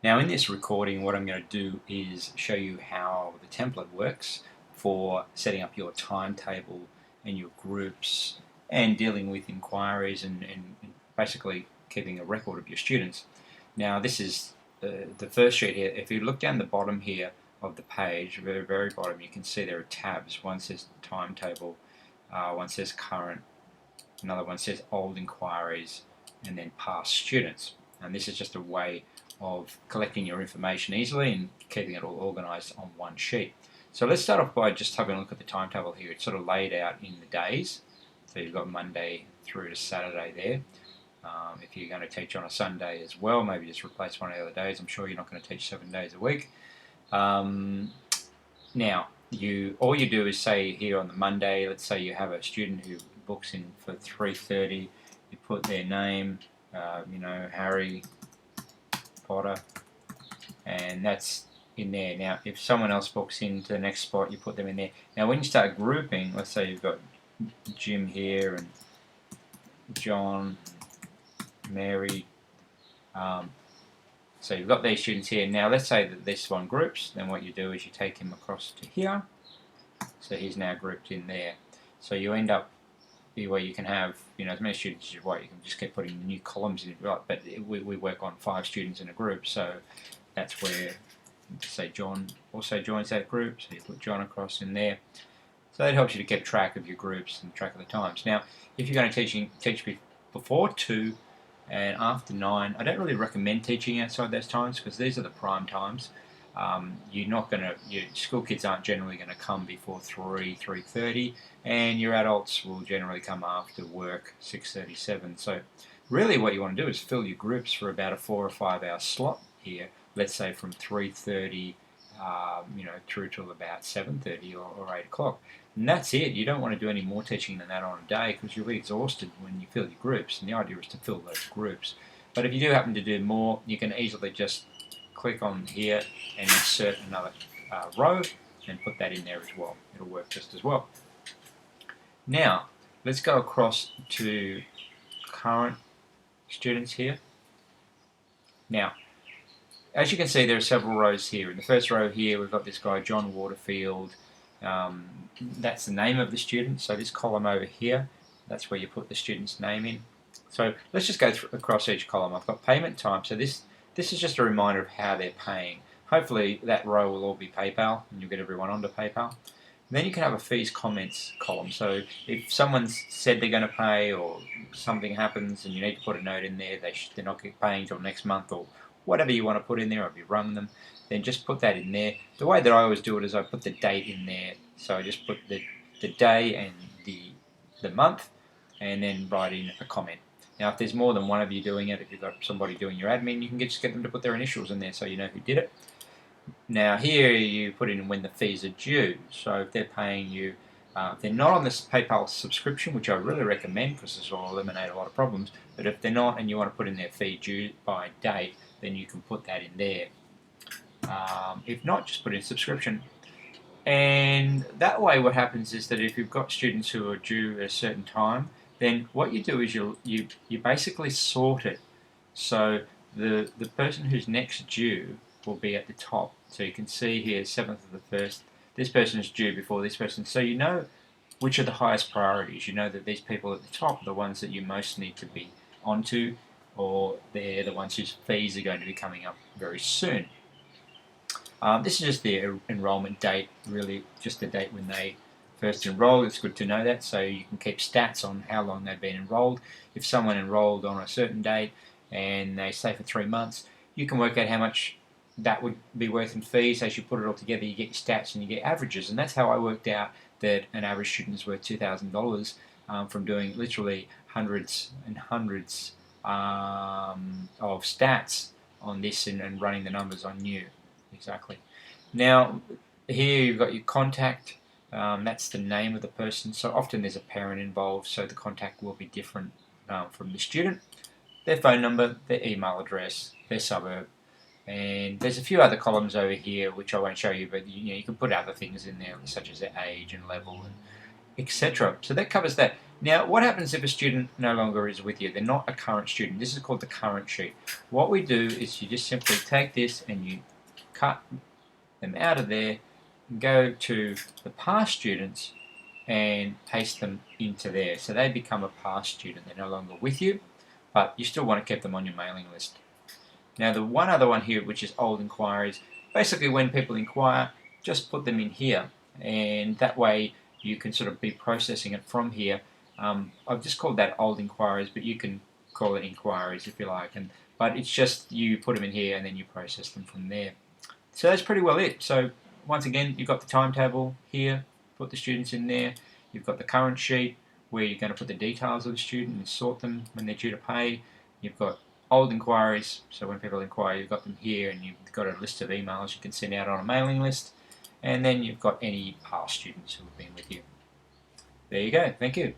Now in this recording, what I'm going to do is show you how the template works for setting up your timetable and your groups and dealing with inquiries and basically keeping a record of your students. Now this is the first sheet here. If you look down the bottom here of the page, very, very bottom, you can see there are tabs. One says timetable, one says current, another one says old inquiries, and then past students. And this is just a way of collecting your information easily and keeping it all organised on one sheet. So let's start off by just having a look at the timetable here. It's sort of laid out in the days. So you've got Monday through to Saturday there. If you're going to teach on a Sunday as well, maybe just replace one of the other days. I'm sure you're not going to teach 7 days a week. Now, all you do is say here on the Monday, let's say you have a student who books in for 3:30. You put their name, Harry Potter, and that's in there. Now, if someone else books into the next spot, you put them in there. Now, when you start grouping, let's say you've got Jim here and John, Mary. So you've got these students here. Now, let's say that this one groups. Then what you do is you take him across to here. So he's now grouped in there. So you end up where you can have as many students as you want. You can just keep putting new columns in, right? But we work on 5 students in a group, so that's where, say, John also joins that group. So you put John across in there. So that helps you to keep track of your groups and track of the times. Now, if you're going to teach before 2 and after 9, I don't really recommend teaching outside those times because these are the prime times. Your school kids aren't generally going to come before 3:30, and your adults will generally come after work 6:37. So really what you want to do is fill your groups for about a 4 or 5 hour slot here, let's say from 3:30 through till about 7:30 or 8 o'clock. And that's it. You don't want to do any more teaching than that on a day because you'll be exhausted when you fill your groups, and the idea is to fill those groups. But if you do happen to do more, you can easily just click on here and insert another row and put that in there as well. It'll work just as well. Now, let's go across to current students here. Now, as you can see, there are several rows here. In the first row here, we've got this guy, John Waterfield. That's the name of the student. So this column over here, that's where you put the student's name in. So let's just go across each column. I've got payment time. So this is just a reminder of how they're paying. Hopefully that row will all be PayPal and you'll get everyone onto PayPal. And then you can have a fees comments column. So if someone's said they're going to pay or something happens and you need to put a note in there, they're not paying until next month or whatever you want to put in there, or if you rung them, then just put that in there. The way that I always do it is I put the date in there. So I just put the day and the month and then write in a comment. Now, if there's more than one of you doing it, if you've got somebody doing your admin, you can just get them to put their initials in there so you know who did it. Now, here you put in when the fees are due. So if they're paying you, if they're not on this PayPal subscription, which I really recommend because this will eliminate a lot of problems, but if they're not and you want to put in their fee due by date, then you can put that in there. If not, just put in subscription. And that way what happens is that if you've got students who are due at a certain time, then what you do is you basically sort it. So the person who's next due will be at the top. So you can see here, 7th of the 1st, this person is due before this person. So you know which are the highest priorities. You know that these people at the top are the ones that you most need to be onto, or they're the ones whose fees are going to be coming up very soon. This is just the enrolment date, really just the date when they first enrolled. It's good to know that, so you can keep stats on how long they've been enrolled. If someone enrolled on a certain date and they stay for 3 months, you can work out how much that would be worth in fees. As you put it all together, you get your stats and you get averages, and that's how I worked out that an average student is worth $2,000 from doing literally hundreds and hundreds of stats on this and running the numbers on you. Exactly. Now, here you've got your contact. That's the name of the person. So often there's a parent involved, so the contact will be different from the student. Their phone number, their email address, their suburb, and there's a few other columns over here which I won't show you, but you can put other things in there such as their age and level and etc. So that covers that. Now, what happens if a student no longer is with you? They're not a current student. This is called the current sheet. What we do is you just simply take this and you cut them out of there, go to the past students and paste them into there. So they become a past student. They're no longer with you, but you still want to keep them on your mailing list. Now, the one other one here, which is old inquiries, basically when people inquire, just put them in here, and that way you can sort of be processing it from here. I've just called that old inquiries, but you can call it inquiries if you like. But it's just you put them in here and then you process them from there. So that's pretty well it. So once again, you've got the timetable here, put the students in there. You've got the current sheet where you're going to put the details of the student and sort them when they're due to pay. You've got old inquiries, so when people inquire, you've got them here, and you've got a list of emails you can send out on a mailing list. And then you've got any past students who have been with you. There you go. Thank you.